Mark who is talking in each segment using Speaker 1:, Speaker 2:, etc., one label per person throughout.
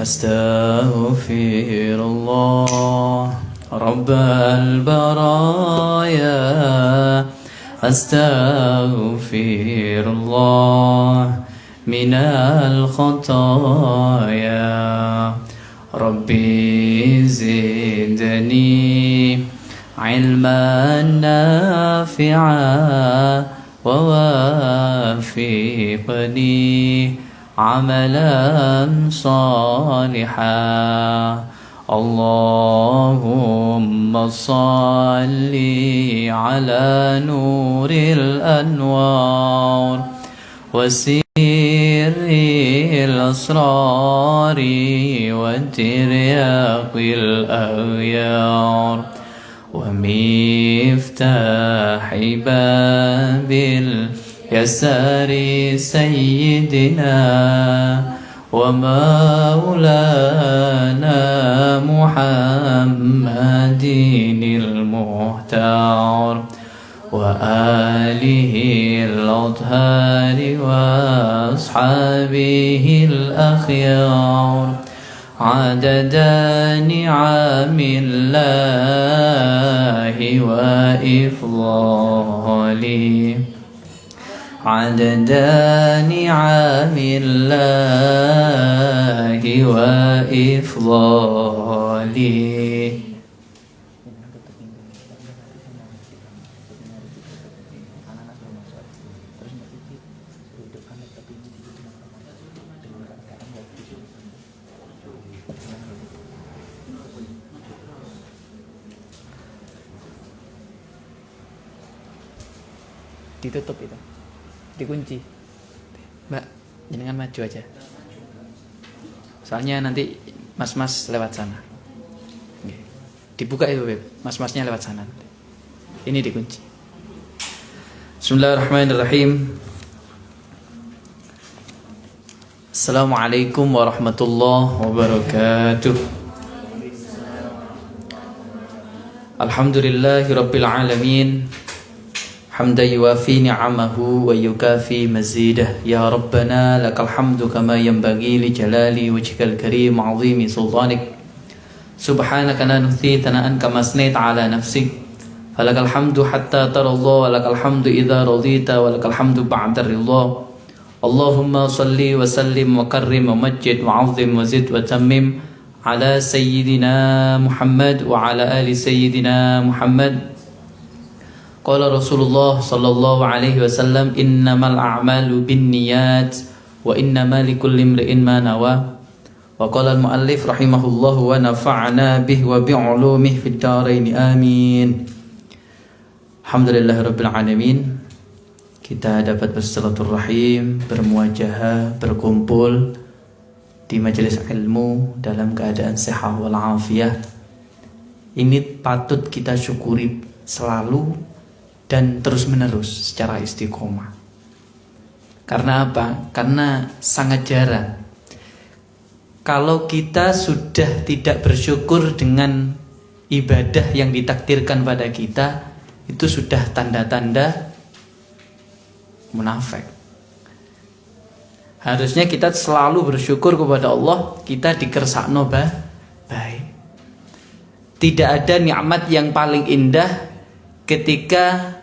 Speaker 1: أستغفر الله رب البرايا أستغفر الله من الخطايا ربي زدني علما نافعا ووفقني عملا صالحا اللهم صل على نور الأنوار وسر الأسرار وترياق الأغيار ومفتاح باب اليسار سيدنا ومولانا محمد المختار وآله الأطهار وأصحابه الأخيار عدد نعم الله وإفضاله عدد نعم الله وإفضاله.
Speaker 2: Ditutup itu, dikunci. Mbak, jangan maju aja. Soalnya nanti mas-mas lewat sana. Dibuka itu, Beb. Mas-masnya lewat sana. Ini dikunci. Bismillahirrahmanirrahim. Assalamualaikum warahmatullahi wabarakatuh. Alhamdulillahirabbil alamin. حمدا يوافي نعمه ويكافي مزيده يا ربنا لك الحمد كما ينبغي لجلال وجهك الكريم وعظيم سلطانك سبحانك لا نحصي ثناء كما أثنيت على نفسك فلك الحمد حتى ترى الله ولك الحمد إذا رضيت ولك الحمد بعد الرضا اللهم صل وسلم وكرم ومجد وعظم وزد وتمم على سيدنا محمد وعلى آل سيدنا محمد. Qala Rasulullah sallallahu alaihi wasallam innamal a'malu binniyat wa innamal likulli imri'in ma nawa. Wa qala al-muallif rahimahullah wa nafa'ana bihi wa bi'ulumihi fid dharain amin. Alhamdulillahirabbil alamin. Kita dapat bersilaturahim, bermuajahah, berkumpul di majelis ilmu dalam keadaan sehat wal afiyah. Ini patut kita syukuri selalu dan terus menerus secara istiqomah. Karena apa? Karena sangat jarang kalau kita sudah tidak bersyukur dengan ibadah yang ditakdirkan pada kita, itu sudah tanda-tanda munafik. Harusnya kita selalu bersyukur kepada Allah, kita dikersakno baik. Tidak ada nikmat yang paling indah ketika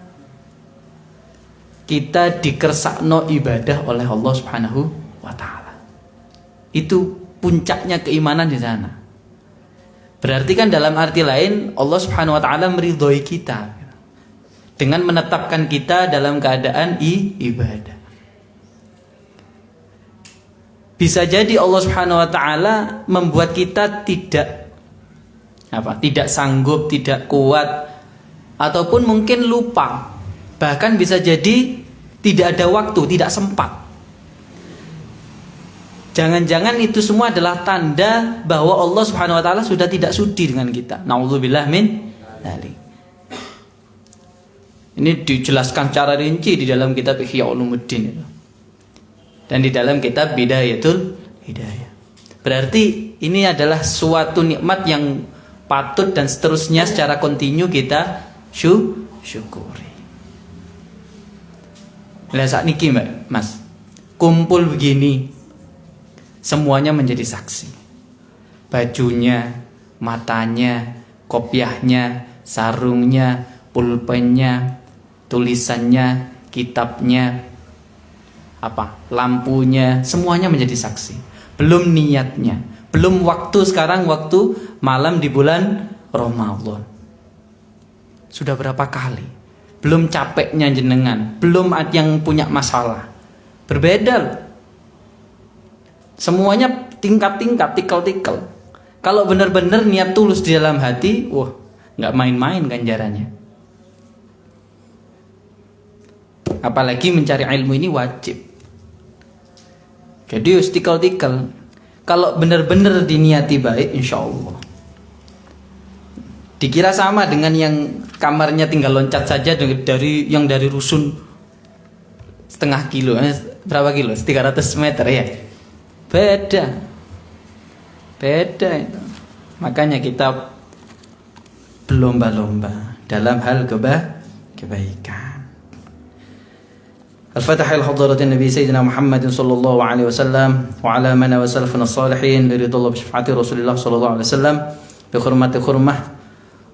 Speaker 2: kita dikersakno ibadah oleh Allah Subhanahu wa taala. Itu puncaknya keimanan di sana. Berarti kan dalam arti lain Allah Subhanahu wa taala meridhoi kita dengan menetapkan kita dalam keadaan ibadah. Bisa jadi Allah Subhanahu wa taala membuat kita tidak sanggup, tidak kuat, ataupun mungkin lupa. Bahkan bisa jadi tidak ada waktu, tidak sempat. Jangan-jangan itu semua adalah tanda bahwa Allah Subhanahu wa taala sudah tidak sudi dengan kita. Nauzubillah min dzalik. Ini dijelaskan secara rinci di dalam kitab Ihya Ulumuddin dan di dalam kitab Bidayatul Hidayah. Berarti ini adalah suatu nikmat yang patut dan seterusnya secara kontinu kita syukuri. Lah saat niki Mas, kumpul begini semuanya menjadi saksi. bajunya, matanya, kopiahnya, sarungnya, pulpennya, tulisannya, kitabnya, lampunya, semuanya menjadi saksi. Belum niatnya, belum waktu sekarang, waktu malam di bulan Ramadan. Sudah berapa kali? Belum capeknya jenengan, belum yang punya masalah. Berbeda loh. Semuanya tingkat-tingkat, tikel-tikel. Kalau benar-benar niat tulus di dalam hati, wah, nggak main-main ganjarannya. Apalagi mencari ilmu ini wajib. Jadi tikel-tikel. Kalau benar-benar diniati baik, insya Allah. Dikira sama dengan yang kamarnya tinggal loncat saja dari rusun setengah kilo, berapa kilo? 300 meter ya. Beda itu. Makanya kita berlomba-lomba dalam hal kebaikan. Al-Fatihah al-Hadratin Nabi Sayyidina Muhammad sallallahu alaihi wasallam wa ala man wa salafana salihin liridullah bi syafaati Rasulullah sallallahu alaihi wasallam bi hurmati hurmah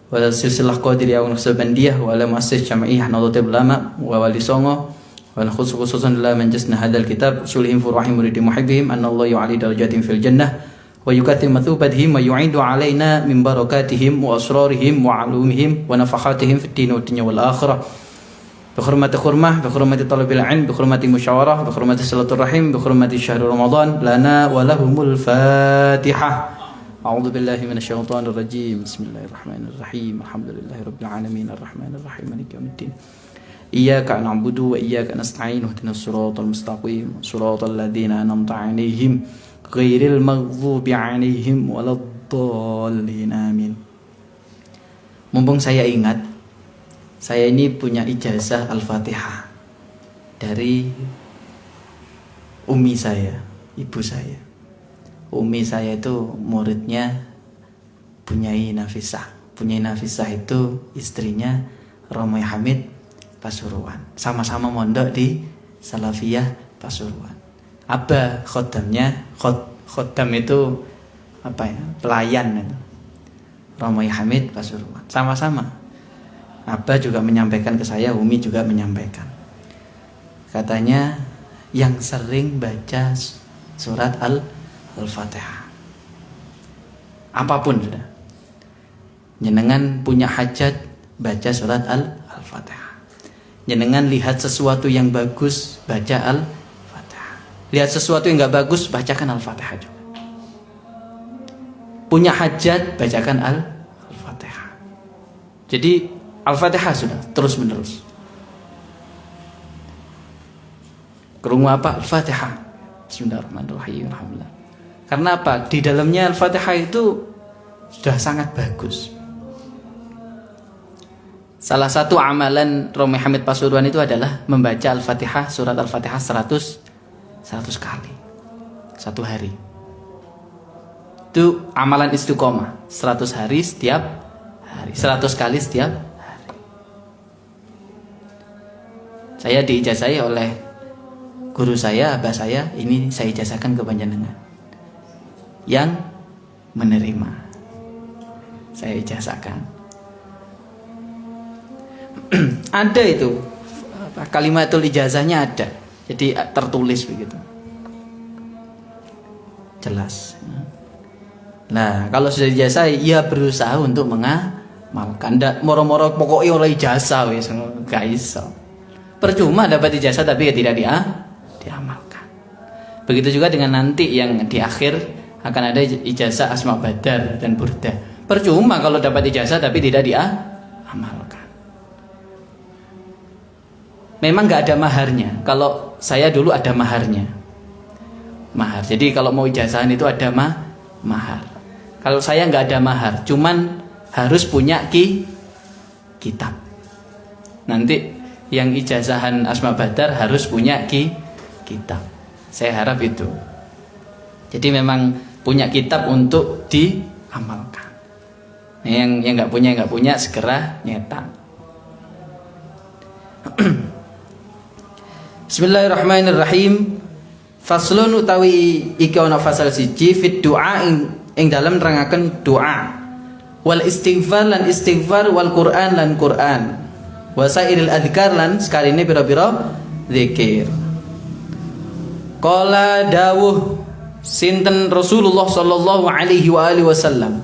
Speaker 2: wa silsilah qadiriyah wa naqsabandiyah wa ala muassis jami'iyah Nahdlatul Ulama wa wali songo wa khususan dalam menjasna hadal kitab sulihim furahim muridi muhibbihim anna Allah yu'ali darajatin fil jannah wa yukathir mathubatihim wa yu'idu alaina min barakatihim wa asrarihim wa alumihim wa nafakhatihim fid din wa dunya wal akhirah bi hurmati hurmah bi hurmati talabil ilm bi hurmati musyawarah bi hurmati silaturrahim bi hurmati syahr Ramadan lana wa lahumul Fatihah. A'udzu billahi minasyaitonir rajim. Bismillahirrahmanirrahim. Alhamdulillahirabbil alamin arrahmanir rahim maliki yaumiddin. Iyyaka na'budu wa iyyaka nasta'in ihdinas siratal mustaqim siratal ladzina an'amta 'alaihim ghairil maghdubi 'alaihim waladdallin. Amin. Mumpung saya ingat, saya ini punya ijazah Al-Fatihah dari umi saya, ibu saya. Umi saya itu muridnya Punyai Nafisah. Punyai Nafisah itu istrinya Romoy Hamid Pasuruan. Sama-sama mondok di Salafiyah Pasuruan. Abah khodamnya, khodam itu pelayan itu. Romoy Hamid Pasuruan. Sama-sama. Abah juga menyampaikan ke saya, Umi juga menyampaikan. Katanya yang sering baca surat Al-Fatihah. Apapun sudah. Jenengan punya hajat, baca surat Al-Fatihah. Jenengan lihat sesuatu yang bagus, baca Al-Fatihah. Lihat sesuatu yang enggak bagus, bacakan Al-Fatihah juga. Punya hajat, bacakan Al-Fatihah. Jadi Al-Fatihah sudah terus menerus. Kerungu apa? Al-Fatihah. Bismillahirrahmanirrahim. Alhamdulillah. Karena apa? Di dalamnya Al-Fatihah itu sudah sangat bagus. Salah satu amalan Romi Hamid Pasuruan itu adalah membaca Al-Fatihah, surat Al-Fatihah 100 kali. Satu hari. Itu amalan istiqomah. 100 hari setiap hari. 100 kali setiap hari. Saya diijazai oleh guru saya, abah saya, ini saya ijazahkan ke panjenengan. Yang menerima saya ijazahkan. Ada itu kalimatul ijazahnya ada, jadi tertulis begitu jelas. Nah kalau sudah ijazah, ia berusaha untuk mengamalkan. Ndak moro-moro pokoknya oleh ijazah wis gak iso. Percuma dapat ijazah tapi tidak diamalkan. Begitu juga dengan nanti yang di akhir akan ada ijazah Asma Badar dan Burda. Percuma kalau dapat ijazah tapi tidak diamalkan. Memang gak ada maharnya. Kalau saya dulu ada maharnya. Mahar. Jadi kalau mau ijazahan itu ada mahar. Kalau saya gak ada mahar, cuman harus punya kitab. Nanti yang ijazahan Asma Badar harus punya kitab. Saya harap itu. Jadi memang punya kitab untuk diamalkan. Yang nggak punya segera nyetak. Bismillahirrahmanirrahim. Faslun utawi iki ana fasal siji fit du'a ing dalem nerangaken doa. Wal istighfar lan istighfar, wal Quran lan Quran. Wasairil adhkar lan sekaline pira-pira zikir. Qala dawuh sinten Rasulullah sallallahu alaihi wa alihi wasallam.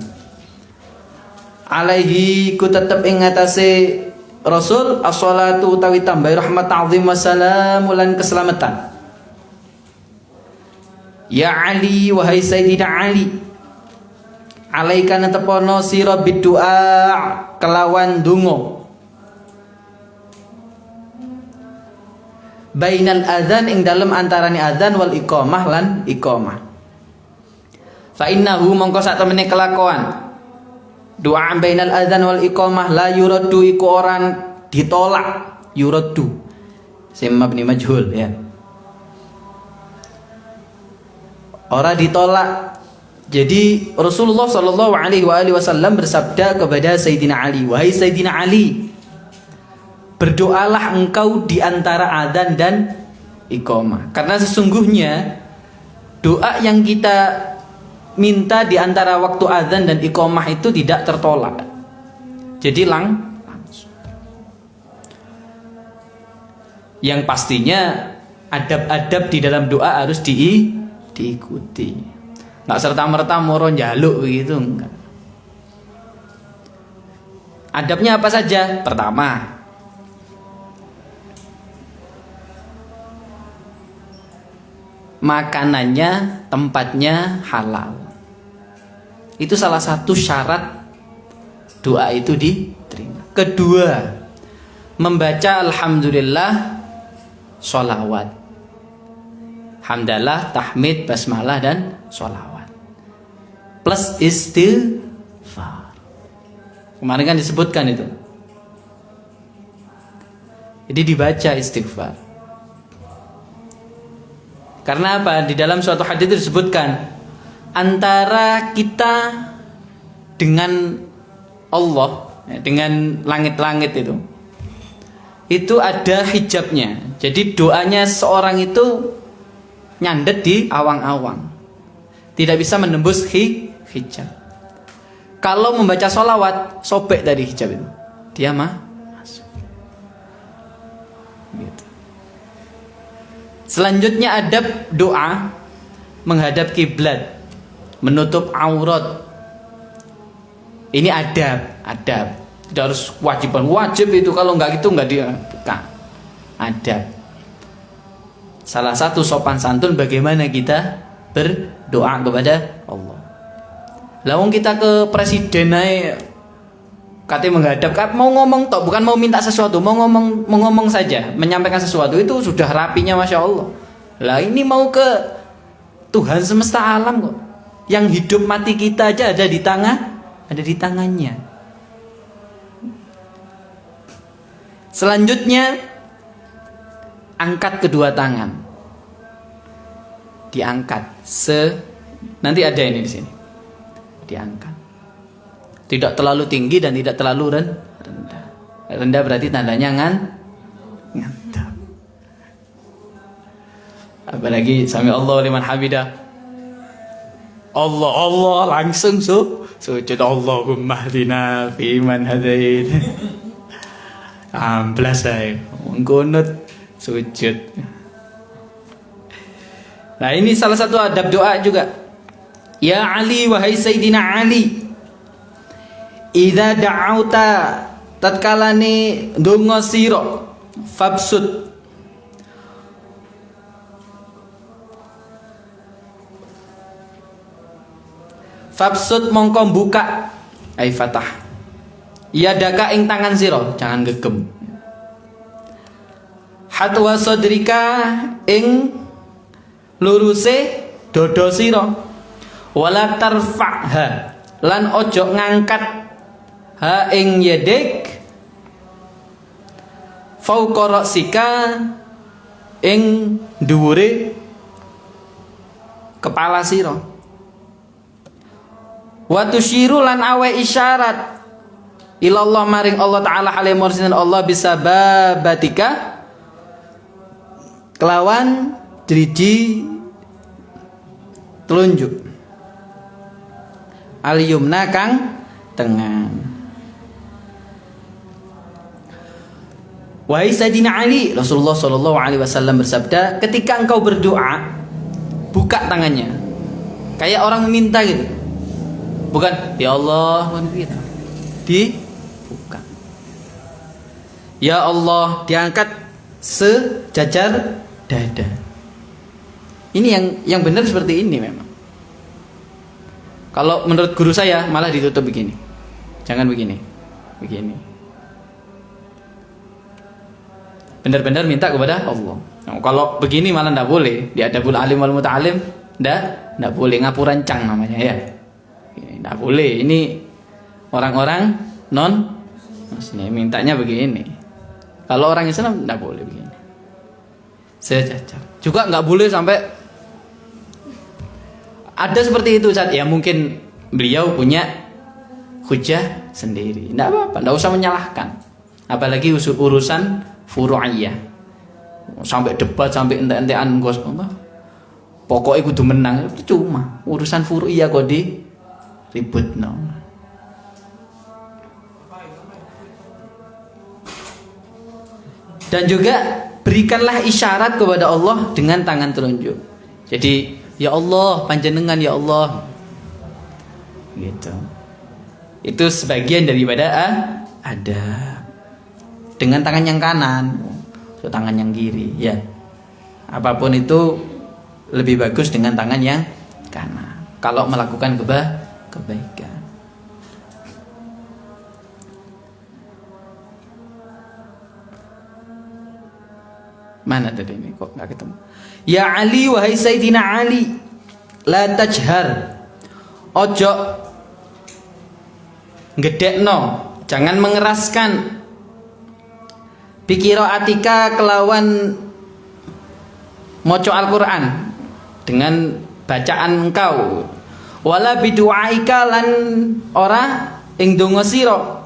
Speaker 2: Alaihi ku tetep ing ngatasé Rasul as-salatu utawi tambah rahmat ta'zim wassalam lan keselamatan. Ya Ali wahai Sayyidina Ali, alaika netepono sira biddu'a kelawan donga. Bainal adzan ing dalem antarane adzan wal iqamah lan iqamah. Fa innahu mongko sak temene kelakuan doa bainal adzan wal iqamah la yuraddu iku orang ditolak, yuraddu sim mabni majhul ya. Ora ditolak. Jadi Rasulullah sallallahu alaihi wasallam bersabda kepada Sayyidina Ali, wahai Sayyidina Ali, berdoalah engkau di antara adzan dan iqamah. Karena sesungguhnya doa yang kita minta di antara waktu adzan dan iqamah itu tidak tertolak. Jadi langsung. Yang pastinya adab-adab di dalam doa harus diikuti. Nggak serta-merta moro njaluk begitu, enggak. Adabnya apa saja? Pertama, makanannya, tempatnya halal. Itu salah satu syarat doa itu diterima. Kedua, membaca alhamdulillah, sholawat, hamdalah, tahmid, basmalah dan sholawat. Plus istighfar. Kemarin kan disebutkan itu. Jadi dibaca istighfar. Karena apa? Di dalam suatu hadis disebutkan antara kita dengan Allah, dengan langit-langit itu ada hijabnya. Jadi doanya seorang itu nyandet di awang-awang, tidak bisa menembus hijab. Kalau membaca sholawat, sobek dari hijab itu, dia masuk. Gitu. Selanjutnya adab doa menghadap kiblat, menutup aurat. Ini adab. Tidak harus wajib itu, kalau nggak gitu nggak dia bukan. Adab. Salah satu sopan santun bagaimana kita berdoa kepada Allah. Lawang kita ke presiden aja, katanya menghadap, mau ngomong toh, bukan mau minta sesuatu, mau ngomong saja, menyampaikan sesuatu itu sudah rapinya, masya Allah. Lah ini mau ke Tuhan semesta alam kok, yang hidup mati kita aja ada di tangannya. Selanjutnya angkat kedua tangan, diangkat nanti ada ini di sini, diangkat, tidak terlalu tinggi dan tidak terlalu rendah. Rendah berarti tandanya ngantap. Apalagi sami Allah liman hamidah, Allah langsung sujud, Allahumma hdina fi man hadait. Amplas saya mengkunut sujud. Nah ini salah satu adab doa juga. Ya Ali wahai Sayyidina Ali, idza da'auta tatkalane ndonga sira fabsud mongko buka ai fatah yadaka ing tangan sira, jangan gegem. Hatwa sadrika ing luruse dodo sira, wala tarfa'ha lan ojo ngangkat ha ing yedek fauqa ra'sika ing dhuwure kepala sira. Wa tusyiru lan awe isyarat ilallah maring Allah Ta'ala halim mursinan Allah bisa babatika kelawan driji telunjuk. al-yumna kang tengan. Wahai Sayyidina Ali, Rasulullah Shallallahu Alaihi Wasallam bersabda, ketika engkau berdoa, buka tangannya, kayak orang meminta gitu, bukan ya Allah, dibuka. Ya Allah, diangkat sejajar dada. Ini yang benar seperti ini memang. Kalau menurut guru saya malah ditutup begini, jangan begini, begini. Benar-benar minta kepada Allah. Nah, kalau begini malah tidak boleh. Di adabul alim wal muta'alim tidak boleh, ngapurancang namanya ya. Tidak boleh. Ini orang-orang non Muslim mintanya begini. Kalau orang Islam tidak boleh begini. Sejajar. Juga nggak boleh sampai ada seperti itu saat ya, mungkin beliau punya hujah sendiri. Tidak apa-apa, tidak usah menyalahkan. Apalagi urusan furu'iyah, sampai debat, sampai ente-entean gos, pokoknya kudu menang. Cuma urusan furu'iyah kok di ribut no. Dan juga berikanlah isyarat kepada Allah dengan tangan telunjuk. Jadi ya Allah, panjenengan ya Allah, gitu. Itu sebagian daripada ada. Dengan tangan yang kanan, tangan yang kiri, ya. Apapun itu lebih bagus dengan tangan yang kanan. Kalau melakukan kebaikan. Mana tadi ini kok nggak ketemu? Ya Ali, wahai Sayyidina Ali, la tajhar, ojo ngedekno, jangan mengeraskan. Pikiro atika kelawan moco Al-Quran dengan bacaan engkau. Wala bidu'aika lan ora ing donga sira.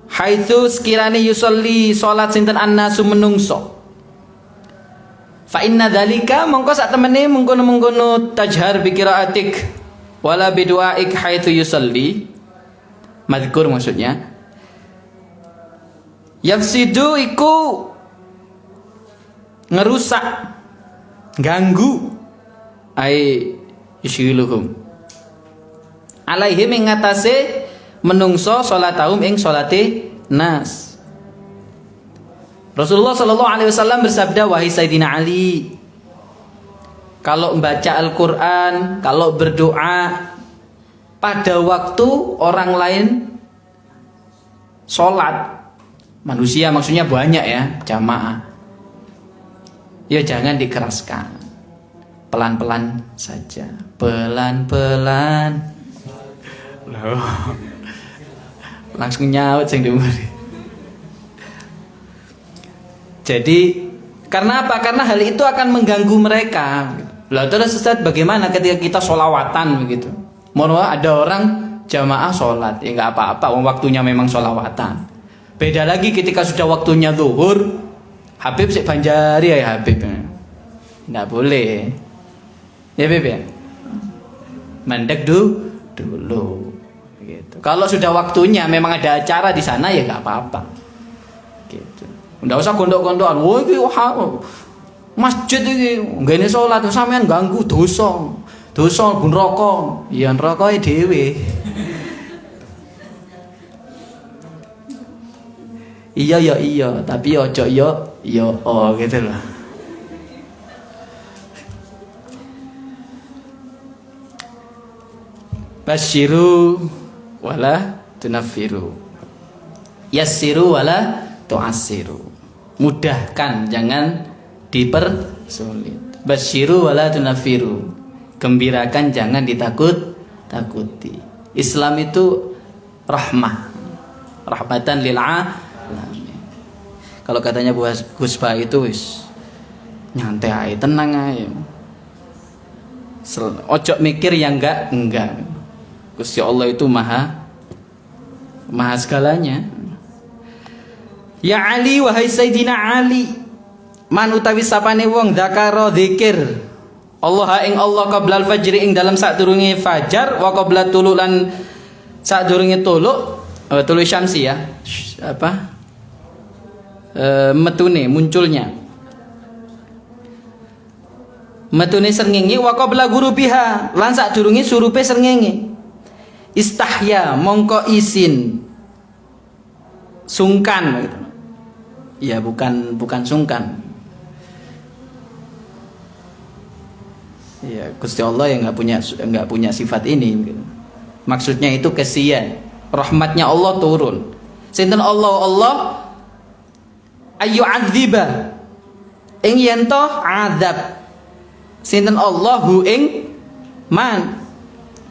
Speaker 2: Haitsu sekirane yusolli salat sinten annasu menungso. Fa inna dzalika mongko sak temene mengkono-mengkono tajhar bikiraatik wala bidu'aik haitsu yusolli. Mazkur maksudnya yafsidu iku ngerusak, ganggu ai isyiluhum alaihim ing ngatasé menungso salatahum ing salate nas. Rasulullah Shallallahu Alaihi Wasallam bersabda, wahai Sayyidina Ali, kalau membaca Al-Quran, kalau berdoa pada waktu orang lain sholat, manusia maksudnya banyak ya, jamaah, ya jangan dikeraskan, pelan-pelan saja, pelan-pelan. Loh, langsung nyaut sing diumuri. Jadi karena apa? Karena hal itu akan mengganggu mereka. Lah terus Ustaz, bagaimana ketika kita sholawatan begitu? Mohon ada orang jamaah sholat, ya nggak apa-apa, waktunya memang sholawatan. Beda lagi ketika sudah waktunya zuhur, Habib sik Banjari ya Habib. Nggak boleh. Ya Habib ya. Mandek dulu. Gitu. Kalau sudah waktunya memang ada acara di sana ya nggak apa-apa. Gitu. Nggak usah gondok-gondokan. Wah iki masjid iki nggene salat sampean ganggu dosa. Dosa bun rokok. Ya rokoke dhewe. Iya, tapi ojo yo oh gitu loh. Basyiru wala tunaffiru. Yassiru wala tu'assiru. Mudahkan, jangan dipersulit. Basyiru wala tunaffiru. Gembirakan, jangan ditakut-takuti. Islam itu rahmah. Rahmatan lil alamin. Kalau katanya Gus Ba itu wis nyantai aja, tenang aja. Ojo mikir yang enggak. Gusti Allah itu maha segalanya. Ya Ali, wahai Sayyidina Ali, man utawi sapane wong dzakara dzikir Allah ing Allah qabla al-fajri ing dalam sadurunge fajar wa qabla tulu lan sadurunge tulu syamsi ya. Metune munculnya. Metune srengenge wa qabla gurubiha lan sadurunge surupe srengenge. Istahya mongko isin sungkan gitu. Ya bukan sungkan. Ya, Gusti Allah yang nggak punya sifat ini gitu. Maksudnya itu kesian. Rahmatnya Allah turun. Sinten Allah ayu adziba ing yen to azab. Sinten Allah hu ing man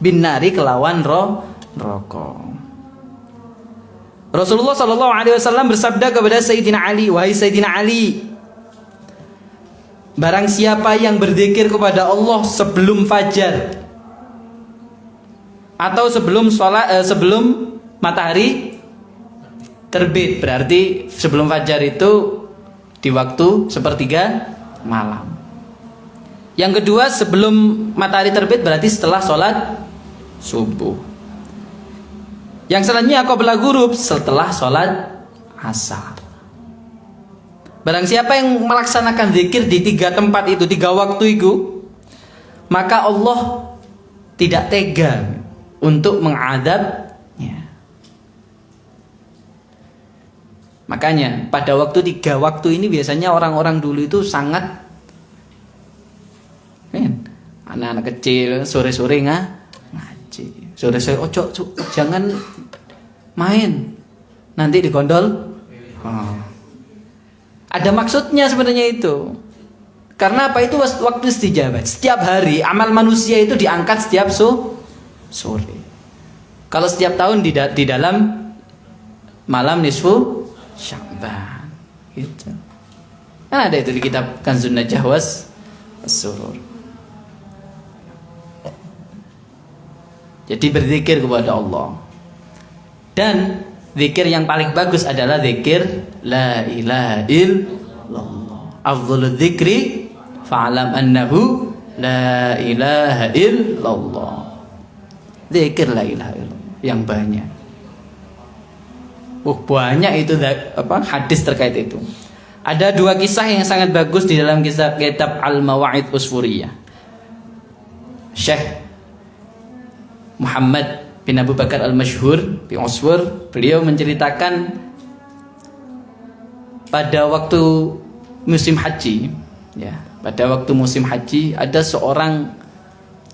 Speaker 2: binari kelawan neraka. Rasulullah sallallahu alaihi wasallam bersabda kepada Sayyidina Ali, wahai Sayyidina Ali, barang siapa yang berzikir kepada Allah sebelum fajar atau sebelum matahari terbit, berarti sebelum fajar itu di waktu sepertiga malam. Yang kedua sebelum matahari terbit berarti setelah sholat subuh. Yang selanjutnya qabla ghurub setelah sholat asar. Barang siapa yang melaksanakan zikir di 3 tempat itu, 3 waktu itu, maka Allah tidak tega untuk mengadabnya. Makanya pada waktu 3 waktu ini biasanya orang-orang dulu itu sangat anak-anak kecil sore-sore ngaji. Sore-sore ojo jangan main. Nanti digondol. Ada maksudnya sebenarnya itu. Karena apa? Itu waktu istijabat. Setiap hari amal manusia itu diangkat setiap sore. Kalau setiap tahun di dalam malam nisfu Sya'ban. Gitu. Kan ada itu di kitab Kanzun Najah was Surur. Jadi berzikir kepada Allah. Dan zikir yang paling bagus adalah zikir la ilaha illallah. Afdhalul dzikri fa'lam annahu la ilaha illallah. Zikir la ilaha illallah yang banyak. Banyak itu hadis terkait itu. Ada 2 kisah yang sangat bagus di dalam kitab Al-Mawa'id Usfuriyah. Syekh Muhammad bin Abu Bakar Al-Masyhur bin Usfur, beliau menceritakan pada waktu musim haji, ya, pada waktu musim haji ada seorang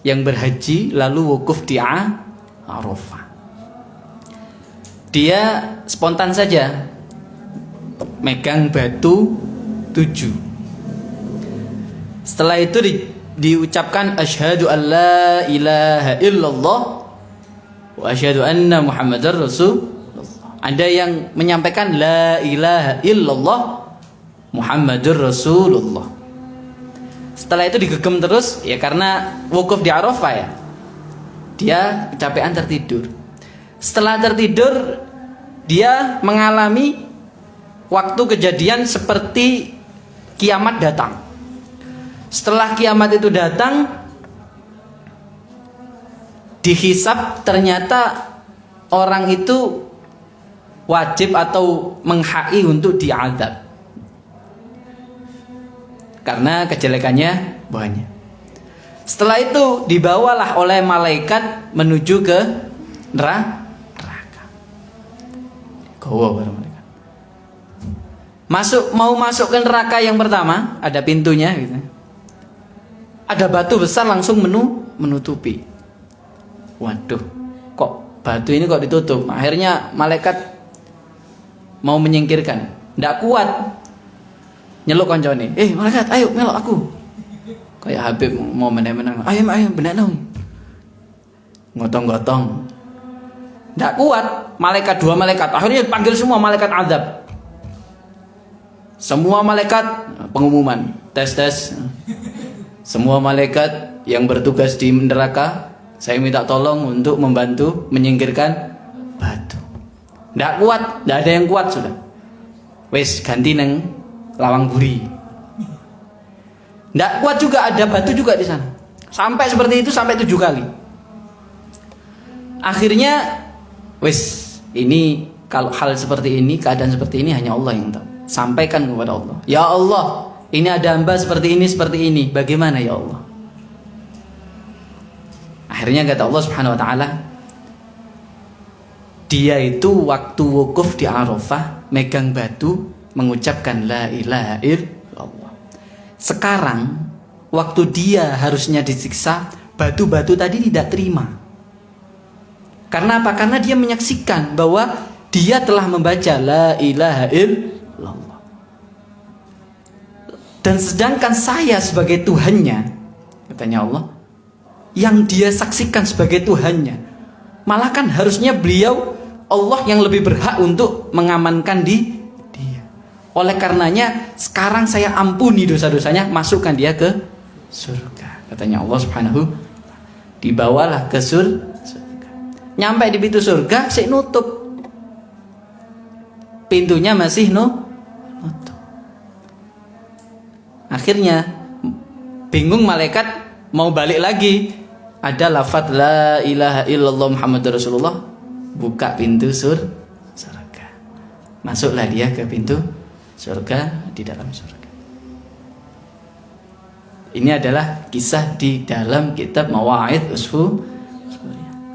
Speaker 2: yang berhaji lalu wukuf di Arafah. Dia spontan saja megang batu 7. Setelah itu diucapkan asyhadu an la ilaha illallah wa asyhadu anna Muhammadar Rasulullah. Ada yang menyampaikan la ilaha illallah Muhammadur Rasulullah. Setelah itu digegem terus ya karena wukuf di Arafah ya. Dia kecapean tertidur. Setelah tertidur dia mengalami waktu kejadian seperti kiamat datang. Setelah kiamat itu datang, dihisab ternyata orang itu wajib atau menghai untuk diadab karena kejelekannya banyak. Setelah itu dibawalah oleh malaikat menuju ke neraka. Mau masuk ke neraka yang pertama, ada pintunya gitu. Ada batu besar langsung menutupi. Waduh, kok batu ini kok ditutup? Akhirnya malaikat mau menyingkirkan, ndak kuat. Nyeluk koncone, malaikat, ayo melok aku. Kayak Habib mau menang-menang, ayo benar. Gotong-gotong. Ndak kuat, malaikat 2 malaikat. Akhirnya panggil semua malaikat azab. Semua malaikat pengumuman, tes. Semua malaikat yang bertugas di neraka, saya minta tolong untuk membantu menyingkirkan batu. Ndak kuat, ndak ada yang kuat sudah. Wes ganti neng lawang buri. Tidak kuat juga, ada batu juga di sana. Sampai seperti itu sampai 7 kali. Akhirnya ini kalau hal seperti ini, keadaan seperti ini hanya Allah yang tahu. Sampaikan kepada Allah. Ya Allah, ini ada hamba seperti ini. Bagaimana ya Allah? Akhirnya kata Allah Subhanahu wa taala, dia itu waktu wukuf di Arafah megang batu mengucapkan la ilaha illallah. Sekarang waktu dia harusnya disiksa, batu-batu tadi tidak terima. Karena apa? Karena dia menyaksikan bahwa dia telah membaca la ilaha illallah. Dan sedangkan saya sebagai Tuhannya, katanya Allah, yang dia saksikan sebagai Tuhannya, malah kan harusnya beliau Allah yang lebih berhak untuk mengamankan dia. Oleh karenanya sekarang saya ampuni dosa-dosanya, masukkan dia ke surga, katanya Allah Subhanahu. Dibawalah ke surga. Nyampe di pintu surga, saya nutup. Pintunya masih nutup. Akhirnya bingung malaikat mau balik lagi. Ada lafaz la ilaha illallah Muhammadur Rasulullah. Buka pintu surga. Masuklah dia ke pintu surga, di dalam surga. Ini adalah kisah di dalam kitab Mawa'id Usfu,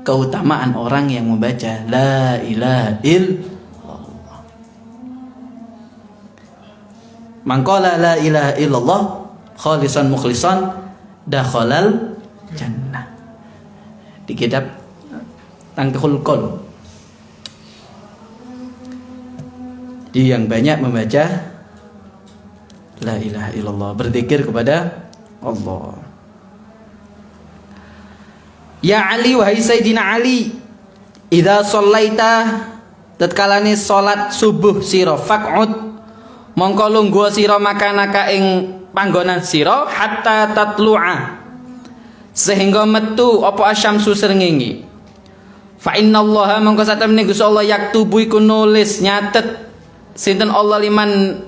Speaker 2: keutamaan orang yang membaca la ilaha illallah. Man qala la ilaha illallah khalisan mukhlisan dakhalal jannah. Di kitab Tangkihul Qul. Dia yang banyak membaca la ilaha illallah, berzikir kepada Allah. Ya Ali, wahai Sayyidina Ali, idza shallaita, tatkalane salat subuh sira faq'ud, mongko lungguh sira makanaka ing panggonan sira hatta tatlu'a, sehingga metu apa asyamsu srengenge. Fa innallaha, mongko satemene Gusti Allah yaktubu iku nulis nyatet sinten Allah liman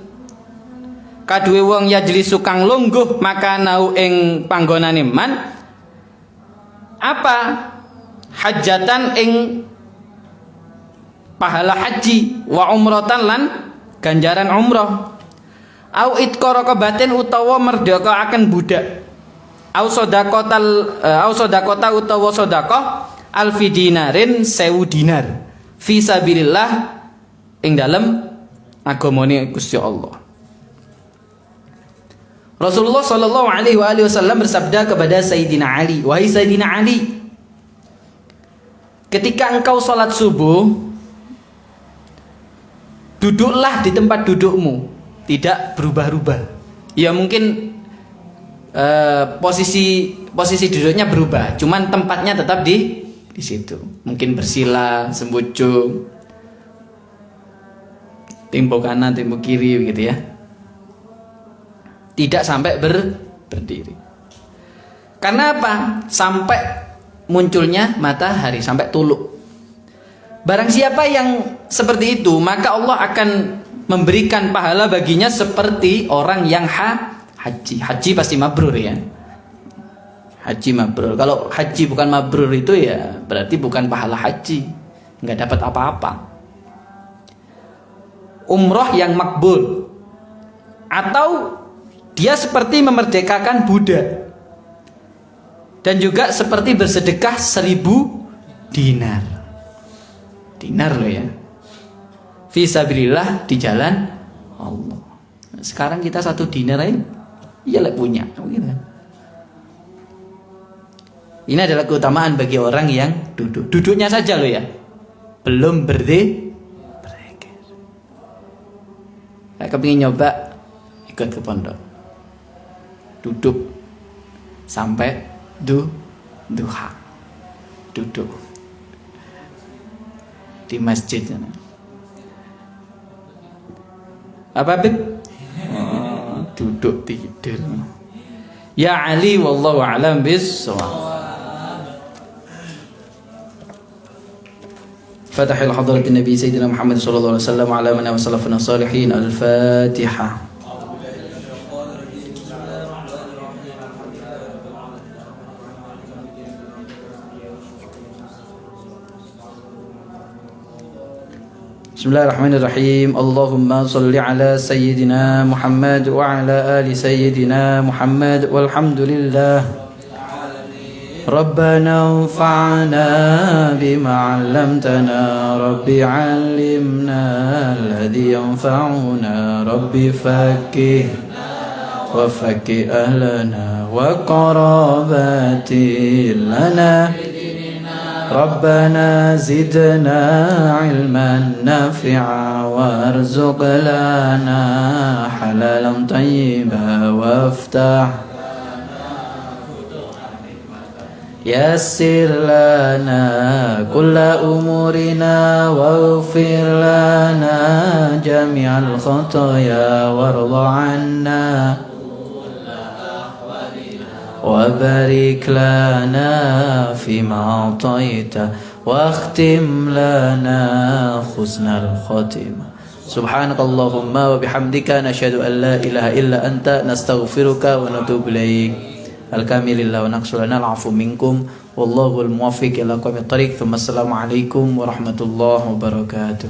Speaker 2: kaduwe wong yajlisu kang lungguh makanau ing panggonane man apa hajatan ing pahala haji wa umratan lan ganjaran umrah, au itqara kabatin utawa merdeka akan budak, au sedekah utawa sedekah alfi dinarin 1000 dinar fi sabilillah ing dalem agamane Gusti Allah. Rasulullah sallallahu alaihi wasallam bersabda kepada Sayyidina Ali, wahai Sayyidina Ali, ketika engkau salat subuh, duduklah di tempat dudukmu, tidak berubah-ubah. Ya mungkin posisi duduknya berubah, cuman tempatnya tetap di situ. Mungkin bersila, sembujung, timpo kanan, timpo kiri, begitu ya. Tidak sampai berdiri. Karena apa? Sampai munculnya matahari, sampai tuluk. Barang siapa yang seperti itu, maka Allah akan memberikan pahala baginya seperti orang yang haji. Haji pasti mabrur ya. Haji mabrur. Kalau haji bukan mabrur itu ya berarti bukan pahala haji, nggak dapat apa-apa. Umroh yang makbul, atau dia seperti memerdekakan budak, dan juga seperti bersedekah 1000 dinar. Dinar loh ya, fisabilillah, di jalan Allah. Sekarang kita 1 dinar aja iya lah punya gitu. Ini adalah keutamaan bagi orang yang duduknya saja loh ya, belum berzikir. Saya kepingin nyoba ikut ke pondok, duduk sampai duha, duduk di masjid. Apa Bib? Oh, duduk tidur. Ya Ali, wallahu a'lam bis-shawab. Fatihil hadratin Nabi Sayyidina Muhammad sallallahu alaihi wasallam ala man salafana salihin. Al-Fatihah. Bismillahirrahmanirrahim. Allahumma salli ala sayyidina Muhammad wa ala ali sayyidina Muhammad walhamdulillah ربنا انفعنا بما علمتنا ربي علمنا الذي ينفعنا ربي فكه وفكه أهلنا وقراباتي لنا ربنا زدنا علما نافعا وارزق لنا حلالا طيبا وافتح يسر لنا كل أمورنا واغفر لنا جميع الخطايا وارض عنا وبارك لنا فيما أعطيت واختم لنا حسن الخاتمة سبحانك اللهم وبحمدك نشهد أن لا إله إلا أنت نستغفرك ونتوب إليك الكامل لله ونقص لنا العفو منكم والله الموفق إلى أقوم الطريق ثم السلام عليكم ورحمة الله وبركاته